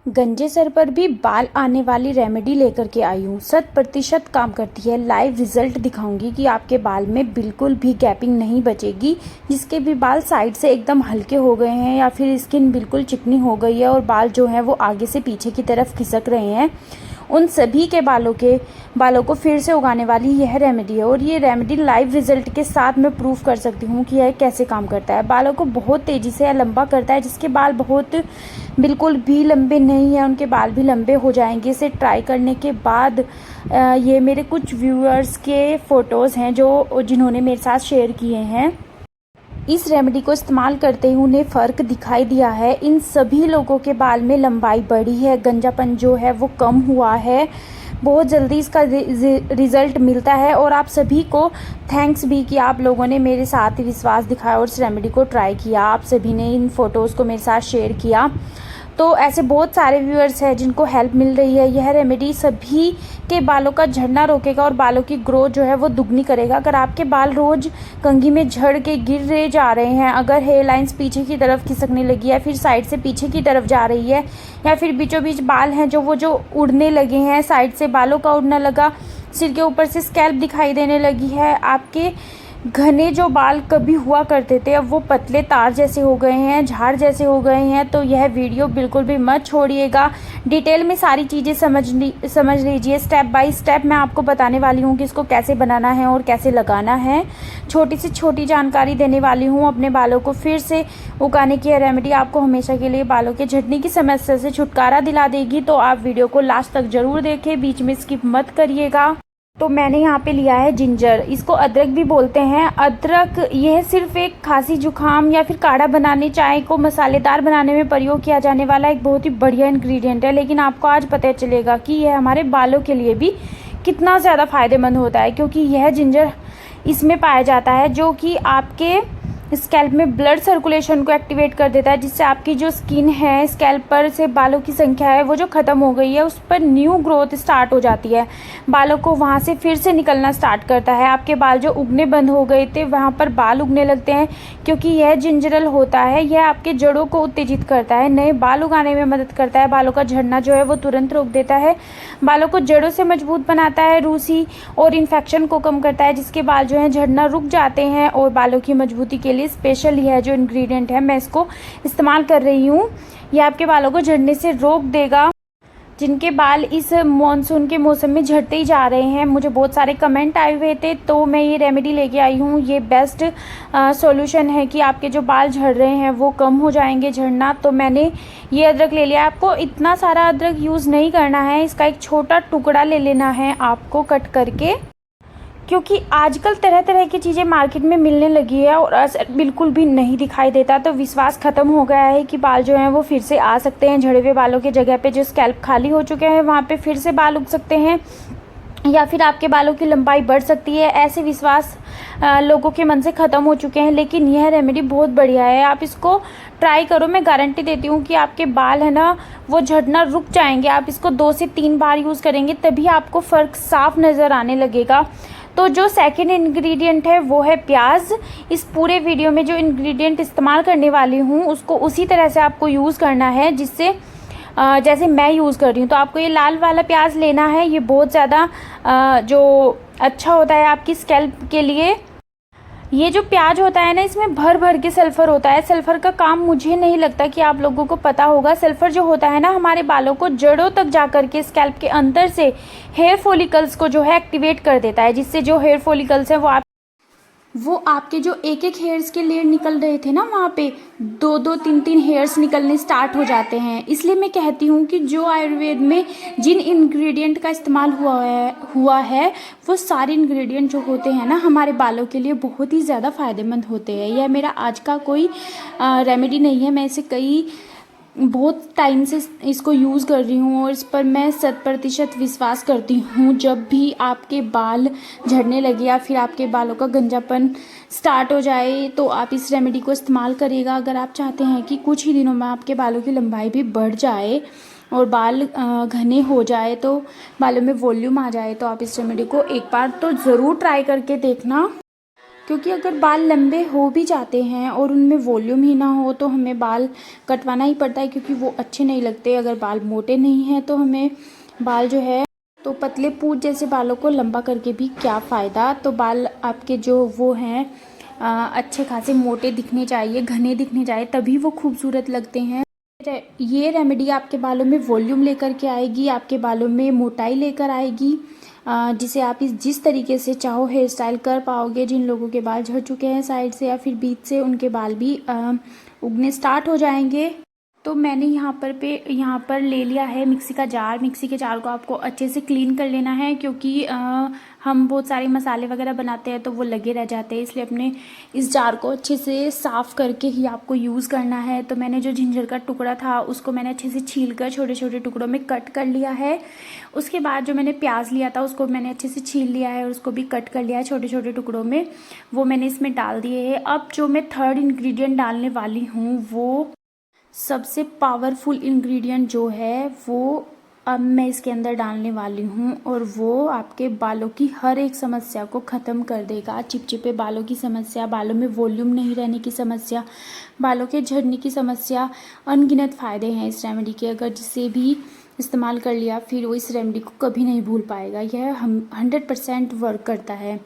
गंजे सर पर भी बाल आने वाली रेमेडी लेकर के आई हूँ। 100% काम करती है। लाइव रिजल्ट दिखाऊंगी कि आपके बाल में बिल्कुल भी गैपिंग नहीं बचेगी। जिसके भी बाल साइड से एकदम हल्के हो गए हैं या फिर स्किन बिल्कुल चिकनी हो गई है और बाल जो हैं वो आगे से पीछे की तरफ खिसक रहे हैं, उन सभी के बालों को फिर से उगाने वाली यह रेमेडी है। और ये रेमेडी लाइव रिजल्ट के साथ मैं प्रूफ कर सकती हूँ कि यह कैसे काम करता है। बालों को बहुत तेज़ी से लंबा करता है। जिसके बाल बहुत बिल्कुल भी लंबे नहीं हैं, उनके बाल भी लंबे हो जाएंगे। इसे ट्राई करने के बाद ये मेरे कुछ व्यूअर्स के फ़ोटोज़ हैं जिन्होंने मेरे साथ शेयर किए हैं। इस रेमेडी को इस्तेमाल करते ही उन्हें फ़र्क दिखाई दिया है। इन सभी लोगों के बाल में लंबाई बढ़ी है, गंजापन जो है वो कम हुआ है। बहुत जल्दी इसका रिज़ल्ट मिलता है। और आप सभी को थैंक्स भी कि आप लोगों ने मेरे साथ विश्वास दिखाया और इस रेमेडी को ट्राई किया। आप सभी ने इन फ़ोटोज़ को मेरे साथ शेयर किया। तो ऐसे बहुत सारे व्यूअर्स हैं जिनको हेल्प मिल रही है। यह रेमेडी सभी के बालों का झड़ना रोकेगा और बालों की ग्रोथ जो है वो दुगनी करेगा। अगर आपके बाल रोज़ कंघी में झड़ के गिर जा रहे हैं, अगर हेयर लाइंस पीछे की तरफ खिसकने लगी है, फिर साइड से पीछे की तरफ जा रही है, या फिर बीचों बीच बाल हैं जो उड़ने लगे हैं, साइड से बालों का उड़ना लगा, सिर के ऊपर से स्कैल्प दिखाई देने लगी है, आपके घने जो बाल कभी हुआ करते थे अब वो पतले तार जैसे हो गए हैं, झाड़ जैसे हो गए हैं, तो यह वीडियो बिल्कुल भी मत छोड़िएगा। डिटेल में सारी चीज़ें समझ लीजिए। स्टेप बाय स्टेप मैं आपको बताने वाली हूँ कि इसको कैसे बनाना है और कैसे लगाना है। छोटी से छोटी जानकारी देने वाली हूँ। अपने बालों को फिर से उगाने की रेमेडी आपको हमेशा के लिए बालों के झड़ने की समस्या से छुटकारा दिला देगी। तो आप वीडियो को लास्ट तक ज़रूर देखें, बीच में स्किप मत करिएगा। तो मैंने यहाँ पे लिया है जिंजर, इसको अदरक भी बोलते हैं। अदरक यह सिर्फ एक खांसी जुकाम या फिर काढ़ा बनाने, चाय को मसालेदार बनाने में प्रयोग किया जाने वाला एक बहुत ही बढ़िया इंग्रेडिएंट है। लेकिन आपको आज पता चलेगा कि यह हमारे बालों के लिए भी कितना ज़्यादा फ़ायदेमंद होता है, क्योंकि यह जिंजर इसमें पाया जाता है जो कि आपके स्कैल्प में ब्लड सर्कुलेशन को एक्टिवेट कर देता है, जिससे आपकी जो स्किन है, स्कैल्प पर से बालों की संख्या है वो जो ख़त्म हो गई है उस पर न्यू ग्रोथ स्टार्ट हो जाती है। बालों को वहाँ से फिर से निकलना स्टार्ट करता है। आपके बाल जो उगने बंद हो गए थे वहाँ पर बाल उगने लगते हैं, क्योंकि यह जिंजरल होता है। यह आपके जड़ों को उत्तेजित करता है, नए बाल उगाने में मदद करता है, बालों का झड़ना जो है वो तुरंत रोक देता है, बालों को जड़ों से मजबूत बनाता है, रूसी और इन्फेक्शन को कम करता है, जिसके बाल जो है झड़ना रुक जाते हैं। और बालों की मजबूती के लिए स्पेशल यह जो इंग्रेडिएंट है मैं इसको इस्तेमाल कर रही हूँ। यह आपके बालों को झड़ने से रोक देगा। जिनके बाल इस मॉनसून के मौसम में झड़ते ही जा रहे हैं, मुझे बहुत सारे कमेंट आए हुए थे, तो मैं ये रेमेडी लेके आई हूँ। ये बेस्ट सॉल्यूशन है कि आपके जो बाल झड़ रहे हैं वो कम हो जाएंगे झड़ना। तो मैंने ये अदरक ले लिया। आपको इतना सारा अदरक यूज़ नहीं करना है, इसका एक छोटा टुकड़ा ले लेना है आपको कट करके, क्योंकि आजकल तरह तरह की चीज़ें मार्केट में मिलने लगी है और असर बिल्कुल भी नहीं दिखाई देता। तो विश्वास ख़त्म हो गया है कि बाल जो हैं वो फिर से आ सकते हैं। झड़े हुए बालों के जगह पे जो स्कैल्प खाली हो चुके हैं वहाँ पे फिर से बाल उग सकते हैं, या फिर आपके बालों की लंबाई बढ़ सकती है। ऐसे विश्वास लोगों के मन से ख़त्म हो चुके हैं। लेकिन यह रेमेडी बहुत बढ़िया है, आप इसको ट्राई करो। मैं गारंटी देती हूँ कि आपके बाल है ना वो झड़ना रुक जाएंगे। आप इसको 2 से 3 बार यूज़ करेंगे तभी आपको फ़र्क साफ नज़र आने लगेगा। तो जो सेकंड इंग्रेडिएंट है वो है प्याज। इस पूरे वीडियो में जो इंग्रेडिएंट इस्तेमाल करने वाली हूँ उसको उसी तरह से आपको यूज़ करना है जिससे जैसे मैं यूज़ कर रही हूँ। तो आपको ये लाल वाला प्याज लेना है। ये बहुत ज़्यादा जो अच्छा होता है आपकी स्कैल्प के लिए। ये जो प्याज होता है ना, इसमें भर भर के सल्फ़र होता है। सल्फ़र का काम मुझे नहीं लगता कि आप लोगों को पता होगा। सल्फ़र जो होता है ना हमारे बालों को जड़ों तक जा कर के स्कैल्प के अंदर से हेयर फॉलिकल्स को जो है एक्टिवेट कर देता है, जिससे जो हेयर फॉलिकल्स है वो आपके जो एक एक हेयर्स के लेयर निकल रहे थे ना, वहाँ पे 2-2 3-3 हेयर्स निकलने स्टार्ट हो जाते हैं। इसलिए मैं कहती हूँ कि जो आयुर्वेद में जिन इंग्रेडिएंट का इस्तेमाल हुआ है वो सारे इंग्रेडिएंट जो होते हैं ना हमारे बालों के लिए बहुत ही ज़्यादा फ़ायदेमंद होते हैं। यह मेरा आज का कोई रेमेडी नहीं है, मैं इसे बहुत टाइम से इसको यूज़ कर रही हूँ और इस पर मैं 100% विश्वास करती हूँ। जब भी आपके बाल झड़ने लगे या फिर आपके बालों का गंजापन स्टार्ट हो जाए तो आप इस रेमेडी को इस्तेमाल करिएगा। अगर आप चाहते हैं कि कुछ ही दिनों में आपके बालों की लंबाई भी बढ़ जाए और बाल घने हो जाए, तो बालों में वॉल्यूम आ जाए, तो आप इस रेमेडी को एक बार तो ज़रूर ट्राई करके देखना। क्योंकि अगर बाल लंबे हो भी जाते हैं और उनमें वॉल्यूम ही ना हो तो हमें बाल कटवाना ही पड़ता है, क्योंकि वो अच्छे नहीं लगते। अगर बाल मोटे नहीं हैं तो हमें बाल जो है तो पतले पूँछ जैसे बालों को लंबा करके भी क्या फ़ायदा। तो बाल आपके जो वो हैं अच्छे खासे मोटे दिखने चाहिए, घने दिखने चाहिए, तभी वो खूबसूरत लगते हैं। ये रेमेडी आपके बालों में वॉल्यूम लेकर के आएगी, आपके बालों में मोटाई लेकर आएगी, जिसे आप जिस तरीके से चाहो हेयर स्टाइल कर पाओगे। जिन लोगों के बाल झड़ चुके हैं साइड से या फिर बीच से, उनके बाल भी उगने स्टार्ट हो जाएंगे। तो मैंने यहाँ पर ले लिया है मिक्सी का जार। मिक्सी के जार को आपको अच्छे से क्लीन कर लेना है, क्योंकि हम बहुत सारे मसाले वगैरह बनाते हैं तो वो लगे रह जाते हैं, इसलिए अपने इस जार को अच्छे से साफ़ करके ही आपको यूज़ करना है। तो मैंने जो जिंजर का टुकड़ा था उसको मैंने अच्छे से छील कर छोटे छोटे टुकड़ों में कट कर लिया है। उसके बाद जो मैंने प्याज लिया था उसको मैंने अच्छे से छील लिया है और उसको भी कट कर लिया है छोटे छोटे टुकड़ों में, वो मैंने इसमें डाल दिए है। अब जो मैं थर्ड इंग्रेडिएंट डालने वाली हूँ, वो सबसे पावरफुल इंग्रेडिएंट जो है वो अब मैं इसके अंदर डालने वाली हूँ, और वो आपके बालों की हर एक समस्या को ख़त्म कर देगा। चिपचिपे बालों की समस्या, बालों में वॉल्यूम नहीं रहने की समस्या, बालों के झड़ने की समस्या, अनगिनत फ़ायदे हैं इस रेमेडी के। अगर जिसे भी इस्तेमाल कर लिया फिर वो इस रेमेडी को कभी नहीं भूल पाएगा। यह हम 100% वर्क करता है।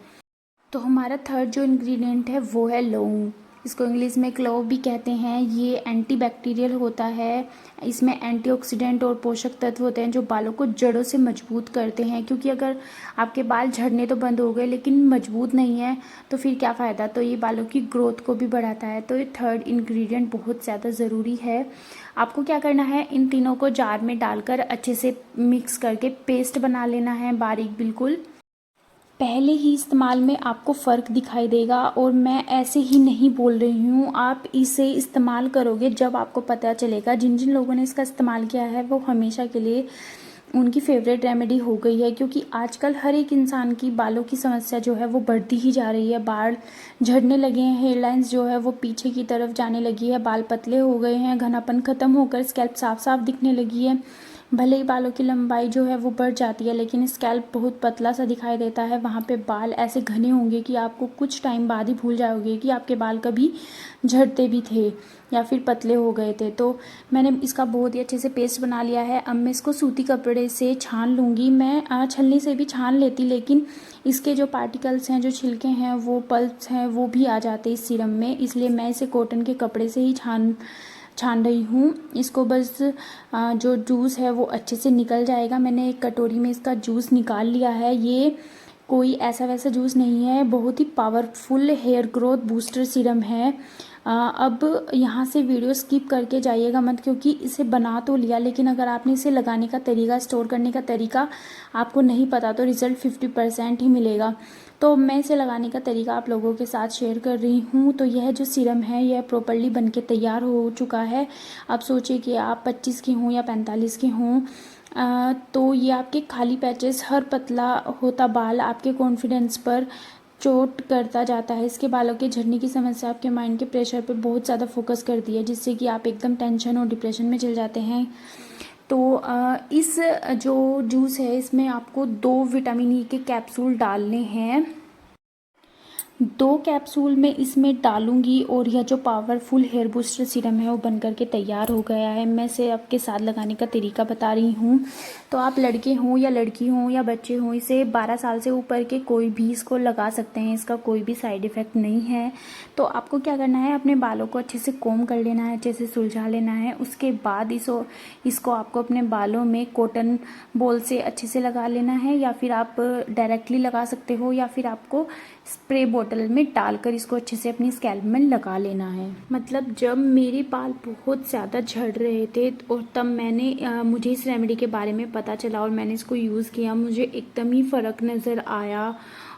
तो हमारा थर्ड जो इंग्रेडिएंट है वो है लौंग। इसको इंग्लिश में क्लोव भी कहते हैं। ये एंटीबैक्टीरियल होता है, इसमें एंटीऑक्सीडेंट और पोषक तत्व होते हैं जो बालों को जड़ों से मजबूत करते हैं। क्योंकि अगर आपके बाल झड़ने तो बंद हो गए लेकिन मजबूत नहीं है तो फिर क्या फ़ायदा। तो ये बालों की ग्रोथ को भी बढ़ाता है। तो ये थर्ड इंग्रेडिएंट बहुत ज़्यादा ज़रूरी है। आपको क्या करना है, इन तीनों को जार में डालकर अच्छे से मिक्स करके पेस्ट बना लेना है, बारीक बिल्कुल। पहले ही इस्तेमाल में आपको फ़र्क दिखाई देगा, और मैं ऐसे ही नहीं बोल रही हूँ, आप इसे इस्तेमाल करोगे जब आपको पता चलेगा। जिन जिन लोगों ने इसका इस्तेमाल किया है वो हमेशा के लिए उनकी फेवरेट रेमेडी हो गई है। क्योंकि आजकल हर एक इंसान की बालों की समस्या जो है वो बढ़ती ही जा रही है। बाल झड़ने लगे हैं, हेयर लाइंस जो है वो पीछे की तरफ जाने लगी है, बाल पतले हो गए हैं, घनापन ख़त्म होकर स्कैल्प साफ साफ दिखने लगी है। भले ही बालों की लंबाई जो है वो बढ़ जाती है लेकिन स्कैल्प बहुत पतला सा दिखाई देता है। वहाँ पे बाल ऐसे घने होंगे कि आपको कुछ टाइम बाद ही भूल जाओगे कि आपके बाल कभी झड़ते भी थे या फिर पतले हो गए थे। तो मैंने इसका बहुत ही अच्छे से पेस्ट बना लिया है। अब मैं इसको सूती कपड़े से छान लूँगी। मैं छलनी से भी छान लेती, लेकिन इसके जो पार्टिकल्स हैं, जो छिलके हैं, वो पल्प्स हैं, वो भी आ जाते इस सीरम में, इसलिए मैं इसे कॉटन के कपड़े से ही छान रही हूँ। इसको बस जो जूस है वो अच्छे से निकल जाएगा। मैंने एक कटोरी में इसका जूस निकाल लिया है। ये कोई ऐसा वैसा जूस नहीं है, बहुत ही powerful hair growth booster serum है। अब यहाँ से वीडियो स्किप करके जाइएगा मत, क्योंकि इसे बना तो लिया लेकिन अगर आपने इसे लगाने का तरीका, स्टोर करने का तरीका आपको नहीं पता तो रिज़ल्ट 50% ही मिलेगा। तो मैं इसे लगाने का तरीका आप लोगों के साथ शेयर कर रही हूँ। तो यह जो सीरम है यह प्रॉपर्ली बनके तैयार हो चुका है। अब सोचिए कि आप 25 की हों या 45 की हों, तो ये आपके खाली पैचेस, हर पतला होता बाल आपके कॉन्फिडेंस पर चोट करता जाता है। इसके बालों के झड़ने की समस्या आपके माइंड के प्रेशर पे बहुत ज़्यादा फोकस करती है, जिससे कि आप एकदम टेंशन और डिप्रेशन में चले जाते हैं। तो इस जो जूस है इसमें आपको 2 विटामिन ई के कैप्सूल डालने हैं। 2 कैप्सूल मैं इसमें डालूंगी और यह जो पावरफुल हेयर बूस्टर सीरम है वो बनकर के तैयार हो गया है। मैं इसे आपके साथ लगाने का तरीका बता रही हूँ। तो आप लड़के हों या लड़की हों या बच्चे हों, इसे 12 साल से ऊपर के कोई भी इसको लगा सकते हैं। इसका कोई भी साइड इफ़ेक्ट नहीं है। तो आपको क्या करना है, अपने बालों को अच्छे से कोम कर लेना है, अच्छे से सुलझा लेना है। उसके बाद इसको आपको अपने बालों में कॉटन बॉल से अच्छे से लगा लेना है, या फिर आप डायरेक्टली लगा सकते हो, या फिर आपको स्प्रे बोतल में डालकर इसको अच्छे से अपनी स्कैल्प में लगा लेना है। मतलब जब मेरे बाल बहुत ज़्यादा झड़ रहे थे और तब मुझे इस रेमेडी के बारे में पता चला और मैंने इसको यूज़ किया, मुझे एकदम ही फ़र्क नज़र आया।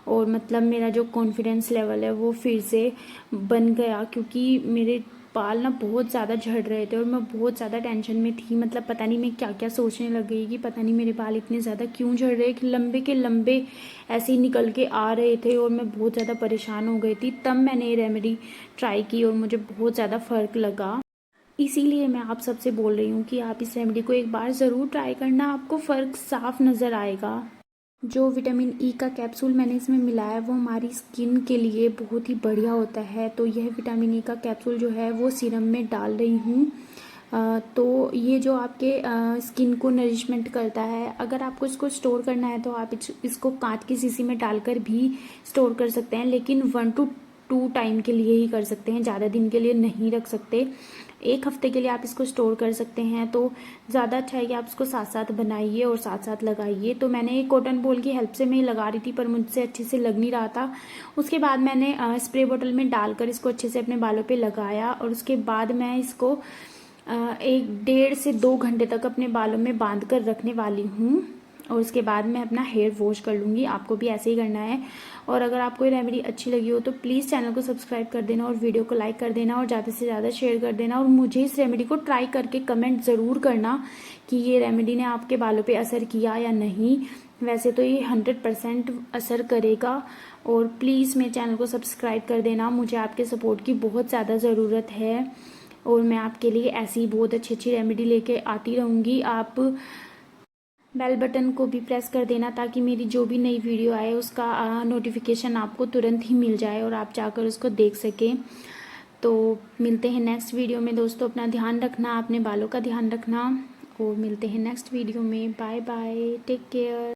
और मतलब मेरा जो कॉन्फिडेंस लेवल है वो फिर से बन गया, क्योंकि मेरे बाल ना बहुत ज़्यादा झड़ रहे थे और मैं बहुत ज़्यादा टेंशन में थी। मतलब पता नहीं मैं क्या क्या सोचने लग गई कि पता नहीं मेरे बाल इतने ज़्यादा क्यों झड़ रहे, कि लंबे के लंबे ऐसे ही निकल के आ रहे थे और मैं बहुत ज़्यादा परेशान हो गई थी। तब मैंने ये रेमेडी ट्राई की और मुझे बहुत ज़्यादा फ़र्क लगा। इसीलिए मैं आप सबसे बोल रही हूँ कि आप इस रेमेडी को एक बार ज़रूर ट्राई करना, आपको फ़र्क साफ नज़र आएगा। जो विटामिन ई का कैप्सूल मैंने इसमें मिलाया है वो हमारी स्किन के लिए बहुत ही बढ़िया होता है। तो यह विटामिन ई का कैप्सूल जो है वो सीरम में डाल रही हूँ। तो ये जो आपके स्किन को नरिशमेंट करता है। अगर आपको इसको स्टोर करना है तो आप इसको कांच की शीशी में डालकर भी स्टोर कर सकते हैं, लेकिन 1 to 2 टाइम के लिए ही कर सकते हैं, ज़्यादा दिन के लिए नहीं रख सकते। 1 हफ्ते के लिए आप इसको स्टोर कर सकते हैं। तो ज़्यादा अच्छा है कि आप इसको साथ साथ बनाइए और साथ साथ लगाइए। तो मैंने एक कॉटन बॉल की हेल्प से मैं लगा रही थी, पर मुझसे अच्छे से लग नहीं रहा था। उसके बाद मैंने स्प्रे बोतल में डालकर इसको अच्छे से अपने बालों पे लगाया, और उसके बाद मैं इसको 1.5 से 2 घंटे तक अपने बालों में बांध कर रखने वाली हूँ। और उसके बाद मैं अपना हेयर वॉश कर लूँगी। आपको भी ऐसे ही करना है। और अगर आपको ये रेमेडी अच्छी लगी हो तो प्लीज़ चैनल को सब्सक्राइब कर देना और वीडियो को लाइक कर देना और ज़्यादा से ज़्यादा शेयर कर देना। और मुझे इस रेमेडी को ट्राई करके कमेंट ज़रूर करना कि ये रेमेडी ने आपके बालों पे असर किया या नहीं। वैसे तो ये 100% असर करेगा। और प्लीज़ मेरे चैनल को सब्सक्राइब कर देना, मुझे आपके सपोर्ट की बहुत ज़्यादा ज़रूरत है। और मैं आपके लिए ऐसी ही बहुत अच्छी अच्छी रेमेडी लेके आती रहूँगी। आप बेल बटन को भी प्रेस कर देना ताकि मेरी जो भी नई वीडियो आए उसका नोटिफिकेशन आपको तुरंत ही मिल जाए और आप जाकर उसको देख सकें। तो मिलते हैं नेक्स्ट वीडियो में दोस्तों। अपना ध्यान रखना, अपने बालों का ध्यान रखना, और मिलते हैं नेक्स्ट वीडियो में। Bye bye, take care.